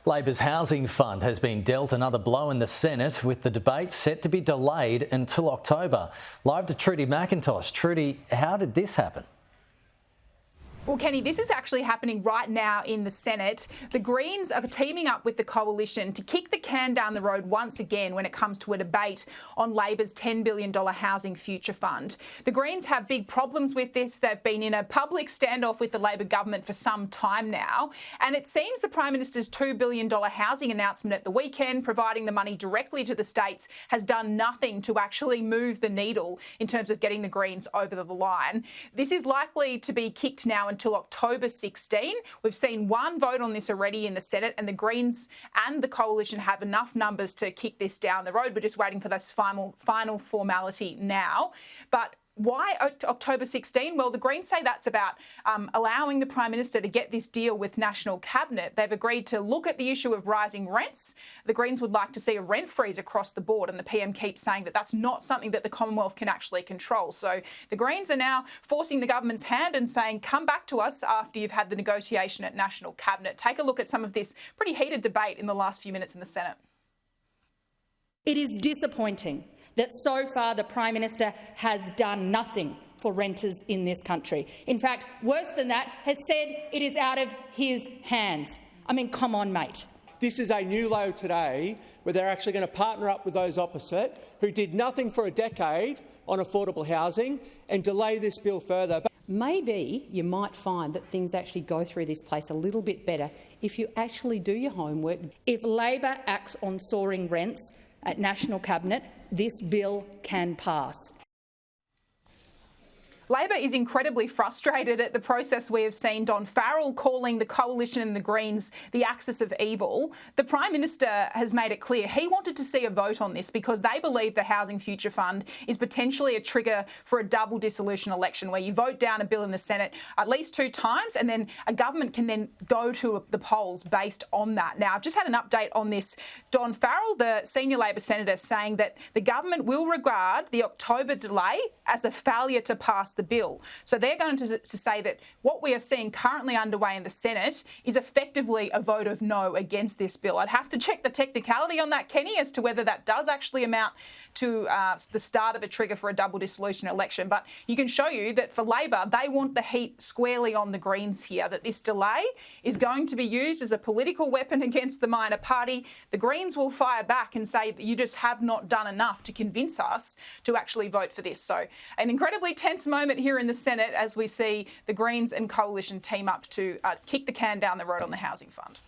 Labor's housing fund has been dealt another blow in the Senate, with the debate set to be delayed until October. Live to Trudy McIntosh. Trudy, how did this happen? Well, Kenny, this is actually happening right now in the Senate. The Greens are teaming up with the coalition to kick the can down the road once again when it comes to a debate on Labor's $10 billion Housing Future Fund. The Greens have big problems with this. They've been in a public standoff with the Labor government for some time now. And it seems the Prime Minister's $2 billion housing announcement at the weekend, providing the money directly to the states, has done nothing to actually move the needle in terms of getting the Greens over the line. This is likely to be kicked now until October 16. We've seen one vote on this already in the Senate, and the Greens and the coalition have enough numbers to kick this down the road. We're just waiting for this final formality now. But why October 16? Well, the Greens say that's about allowing the Prime Minister to get this deal with National Cabinet. They've agreed to look at the issue of rising rents. The Greens would like to see a rent freeze across the board, and the PM keeps saying that that's not something that the Commonwealth can actually control. So the Greens are now forcing the government's hand and saying, come back to us after you've had the negotiation at National Cabinet. Take a look at some of this pretty heated debate in the last few minutes in the Senate. It is disappointing that so far the Prime Minister has done nothing for renters in this country. In fact, worse than that, has said it is out of his hands. I mean, come on, mate. This is a new low today where they're actually going to partner up with those opposite who did nothing for a decade on affordable housing and delay this bill further. Maybe you might find that things actually go through this place a little bit better if you actually do your homework. If Labor acts on soaring rents at National Cabinet, this bill can pass. Labor is incredibly frustrated at the process we have seen. Don Farrell calling the coalition and the Greens the axis of evil. The Prime Minister has made it clear he wanted to see a vote on this because they believe the Housing Future Fund is potentially a trigger for a double dissolution election where you vote down a bill in the Senate at least 2 times and then a government can then go to the polls based on that. Now, I've just had an update on this. Don Farrell, the senior Labor senator, saying that the government will regard the October delay as a failure to pass the bill. So they're going to say that what we are seeing currently underway in the Senate is effectively a vote of no against this bill. I'd have to check the technicality on that, Kenny, as to whether that does actually amount to the start of a trigger for a double dissolution election. But you can show you that for Labor, they want the heat squarely on the Greens here, that this delay is going to be used as a political weapon against the minor party. The Greens will fire back and say that you just have not done enough to convince us to actually vote for this. So an incredibly tense moment here in the Senate as we see the Greens and coalition team up to kick the can down the road on the housing fund.